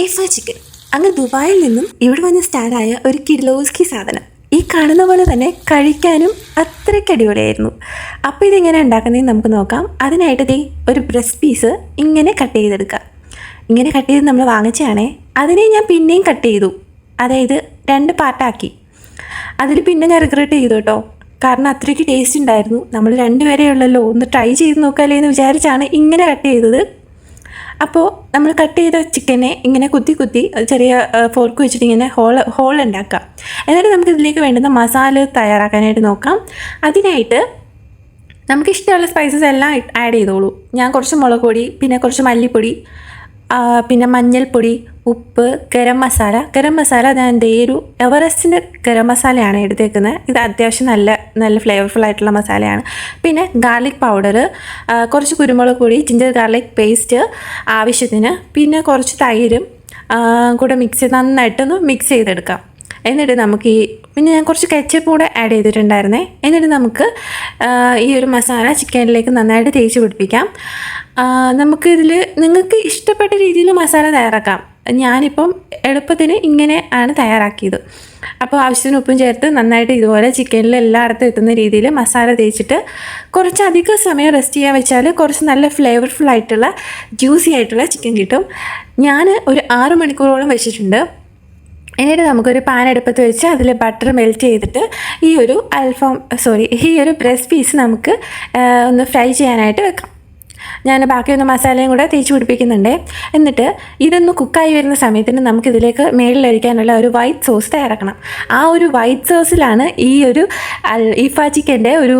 ഇഫ chicken അങ്ങ് ദുബായിൽ നിന്നും ഇവിടെ വന്ന് സ്റ്റാർട്ടായ ഒരു കിഡ്ലോസ്കി സാധനം. ഈ കാണുന്ന പോലെ തന്നെ കഴിക്കാനും അത്രയ്ക്ക് അടിപൊളിയായിരുന്നു. അപ്പോൾ ഇതെങ്ങനെ ഉണ്ടാക്കുന്നതെന്ന് നമുക്ക് നോക്കാം. അതിനായിട്ട് ഒരു ബ്രസ്റ്റ് പീസ് ഇങ്ങനെ കട്ട് ചെയ്തെടുക്കുക. ഇങ്ങനെ കട്ട് ചെയ്ത് നമ്മൾ വാങ്ങിച്ചതാണേ. അതിനെ ഞാൻ പിന്നെയും കട്ട് ചെയ്തു, അതായത് 2 പാർട്ടാക്കി. അതിൽ പിന്നെ ഞാൻ റിഗ്രറ്റ് ചെയ്തു കേട്ടോ, കാരണം അത്രയ്ക്ക് ടേസ്റ്റ് ഉണ്ടായിരുന്നു. നമ്മൾ 2 പേരേ ഉള്ളല്ലോ, ഒന്ന് ട്രൈ ചെയ്ത് നോക്കാമല്ലേ എന്ന് വിചാരിച്ചാണ് ഇങ്ങനെ കട്ട് ചെയ്തത്. അപ്പോൾ നമ്മൾ കട്ട് ചെയ്ത ചിക്കനെ ഇങ്ങനെ കുത്തി ചെറിയ ഫോർക്ക് വെച്ചിട്ട് ഇങ്ങനെ ഹോൾ ഉണ്ടാക്കുക. എന്നിട്ട് നമുക്ക് ഇതിലേക്ക് വേണ്ടുന്ന മസാല തയ്യാറാക്കാനായിട്ട് നോക്കാം. അതിനായിട്ട് നമുക്കിഷ്ടമുള്ള സ്പൈസസ് എല്ലാം ആഡ് ചെയ്തോളൂ. ഞാൻ കുറച്ച് മുളക് പൊടി, പിന്നെ കുറച്ച് മല്ലിപ്പൊടി, പിന്നെ മഞ്ഞൾപ്പൊടി, ഉപ്പ്, ഗരം മസാല ഞാൻ ഒരു എവറസ്റ്റിൻ്റെ ഗരം മസാലയാണ് എടുത്തേക്കുന്നത്. ഇത് അത്യാവശ്യം നല്ല ഫ്ലേവർഫുൾ ആയിട്ടുള്ള മസാലയാണ്. പിന്നെ ഗാർലിക് പൗഡർ, കുറച്ച് കുരുമുളക് പൊടി, ജിഞ്ചർ ഗാർലിക് പേസ്റ്റ് ആവശ്യത്തിന്, പിന്നെ കുറച്ച് തൈരും കൂടെ നന്നായിട്ടൊന്ന് മിക്സ് ചെയ്തെടുക്കാം. എന്നിട്ട് നമുക്ക് പിന്നെ ഞാൻ കുറച്ച് കെച്ചപ്പ് കൂടെ ആഡ് ചെയ്തിട്ടുണ്ടായിരുന്നേ. എന്നിട്ട് നമുക്ക് ഈ ഒരു മസാല ചിക്കനിലേക്ക് നന്നായിട്ട് തേച്ച് പിടിപ്പിക്കാം. നമുക്കിതിൽ നിങ്ങൾക്ക് ഇഷ്ടപ്പെട്ട രീതിയിൽ മസാല തയ്യാറാക്കാം. ഞാനിപ്പം എളുപ്പത്തിന് ഇങ്ങനെ ആണ് തയ്യാറാക്കിയത്. അപ്പോൾ ആവശ്യത്തിന് ഉപ്പും ചേർത്ത് നന്നായിട്ട് ഇതുപോലെ ചിക്കനിൽ എല്ലായിടത്തും എത്തുന്ന രീതിയിൽ മസാല തേച്ചിട്ട് കുറച്ചധികം സമയം റെസ്റ്റ് ചെയ്യാൻ വെച്ചാൽ കുറച്ച് നല്ല ഫ്ലേവർഫുൾ ആയിട്ടുള്ള ജ്യൂസി ആയിട്ടുള്ള ചിക്കൻ കിട്ടും. ഞാൻ ഒരു 6 മണിക്കൂറോളം വെച്ചിട്ടുണ്ട്. എന്നിട്ട് നമുക്കൊരു പാൻ അടുപ്പത്ത് വെച്ച് അതിൽ ബട്ടർ മെൽറ്റ് ചെയ്തിട്ട് ഈ ഒരു ബ്രസ്റ്റ് പീസ് നമുക്ക് ഒന്ന് ഫ്രൈ ചെയ്യാനായിട്ട് വെക്കാം. ഞാൻ ബാക്കിയൊന്ന് മസാലയും കൂടെ തേച്ച് പിടിപ്പിക്കുന്നുണ്ട്. എന്നിട്ട് ഇതൊന്ന് കുക്കായി വരുന്ന സമയത്തിന് നമുക്കിതിലേക്ക് മേളിലൊഴിക്കാനുള്ള ഒരു വൈറ്റ് സോസ് തയ്യാറാക്കണം. ആ ഒരു വൈറ്റ് സോസിലാണ് ഈ ഒരു ഇഫ ചിക്കൻ്റെ ഒരു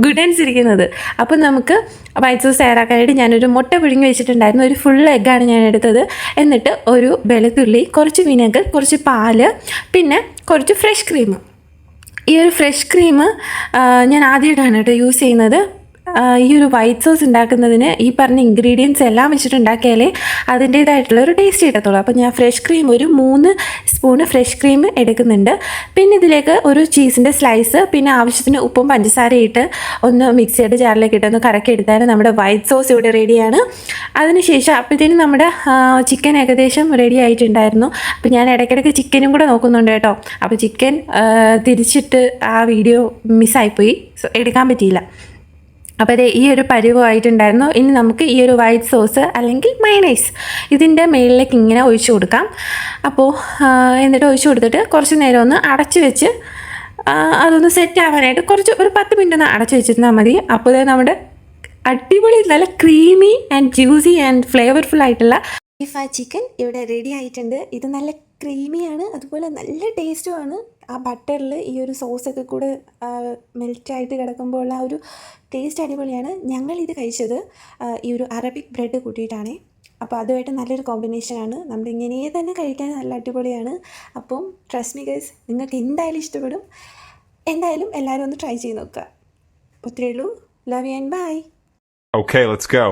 ഗുഡൻസ് ഇരിക്കുന്നത്. അപ്പം നമുക്ക് വൈറ്റ് സോസ് തയ്യാറാക്കാനായിട്ട് ഞാനൊരു മുട്ട പുഴുങ്ങി വെച്ചിട്ടുണ്ടായിരുന്നു. ഒരു ഫുൾ എഗ്ഗാണ് ഞാൻ എടുത്തത്. എന്നിട്ട് ഒരു വെളുത്തുള്ളി, കുറച്ച് വിനെഗർ, കുറച്ച് പാല്, പിന്നെ കുറച്ച് ഫ്രഷ് ക്രീം. ഈ ഒരു ഫ്രഷ് ക്രീം ഞാൻ ആദ്യമായിട്ടാണ് കേട്ടോ യൂസ് ചെയ്യുന്നത്. ഈ ഒരു വൈറ്റ് സോസ് ഉണ്ടാക്കുന്നതിന് ഈ പറഞ്ഞ ഇൻഗ്രീഡിയൻസ് എല്ലാം വെച്ചിട്ടുണ്ടാക്കിയാലേ അതിൻ്റേതായിട്ടുള്ളൊരു ടേസ്റ്റ് കിട്ടത്തുള്ളൂ. അപ്പോൾ ഞാൻ ഫ്രഷ് ക്രീം ഒരു 3 സ്പൂണ് ഫ്രഷ് ക്രീം എടുക്കുന്നുണ്ട്. പിന്നെ ഇതിലേക്ക് ഒരു ചീസിൻ്റെ സ്ലൈസ്, പിന്നെ ആവശ്യത്തിന് ഉപ്പും പഞ്ചസാരയും ഇട്ട് ഒന്ന് മിക്സിയുടെ ജാറിലേക്ക് ഇട്ടൊന്ന് കറക്കി എടുത്താൽ നമ്മുടെ വൈറ്റ് സോസ് ഇവിടെ റെഡിയാണ്. അതിനുശേഷം അപ്പോഴത്തേനും നമ്മുടെ ചിക്കൻ ഏകദേശം റെഡി ആയിട്ടുണ്ടായിരുന്നു. അപ്പോൾ ഞാൻ ഇടയ്ക്കിടയ്ക്ക് ചിക്കനും കൂടെ നോക്കുന്നുണ്ട് കേട്ടോ. അപ്പോൾ ചിക്കൻ തിരിച്ചിട്ട് ആ വീഡിയോ മിസ്സായിപ്പോയി, എടുക്കാൻ പറ്റിയില്ല. അപ്പോൾ ഈ ഒരു പരുവമായിട്ടുണ്ടായിരുന്നു. ഇനി നമുക്ക് ഈ ഒരു വൈറ്റ് സോസ് അല്ലെങ്കിൽ മയണൈസ് ഇതിൻ്റെ മേളിലേക്ക് ഇങ്ങനെ ഒഴിച്ചു കൊടുക്കാം. അപ്പോൾ എന്നിട്ട് ഒഴിച്ചു കൊടുത്തിട്ട് കുറച്ച് നേരം ഒന്ന് അടച്ചു വെച്ച് അതൊന്ന് സെറ്റ് ആവാനായിട്ട് ഒരു 10 മിനിറ്റ് ഒന്ന് അടച്ചു വെച്ചിരുന്നാൽ മതി. അപ്പോൾ നമ്മുടെ അടിപൊളി നല്ല creamy and juicy and flavourful ആയിട്ടുള്ള ഇഫ ചിക്കൻ ഇവിടെ റെഡി ആയിട്ടുണ്ട്. ഇത് നല്ല ക്രീമിയാണ്, അതുപോലെ നല്ല ടേസ്റ്റുമാണ്. ആ ബട്ടറിൽ ഈ ഒരു സോസൊക്കെ കൂടെ മെൽറ്റായിട്ട് കിടക്കുമ്പോൾ ഉള്ള ആ ഒരു ടേസ്റ്റ് അടിപൊളിയാണ്. ഞങ്ങളിത് കഴിച്ചത് ഈ ഒരു അറബിക് ബ്രെഡ് കൂട്ടിയിട്ടാണ്. അപ്പോൾ അതുമായിട്ട് നല്ലൊരു കോമ്പിനേഷനാണ്. നമ്മളിങ്ങനെ തന്നെ കഴിക്കാൻ നല്ല അടിപൊളിയാണ്. അപ്പം ട്രസ്റ്റ് മീ ഗൈസ്, നിങ്ങൾക്ക് എന്തായാലും ഇഷ്ടപ്പെടും. എന്തായാലും എല്ലാവരും ഒന്ന് ട്രൈ ചെയ്ത് നോക്കുക. ഒത്തിരി ഉള്ളൂ. Love you and bye. Okay, let's go.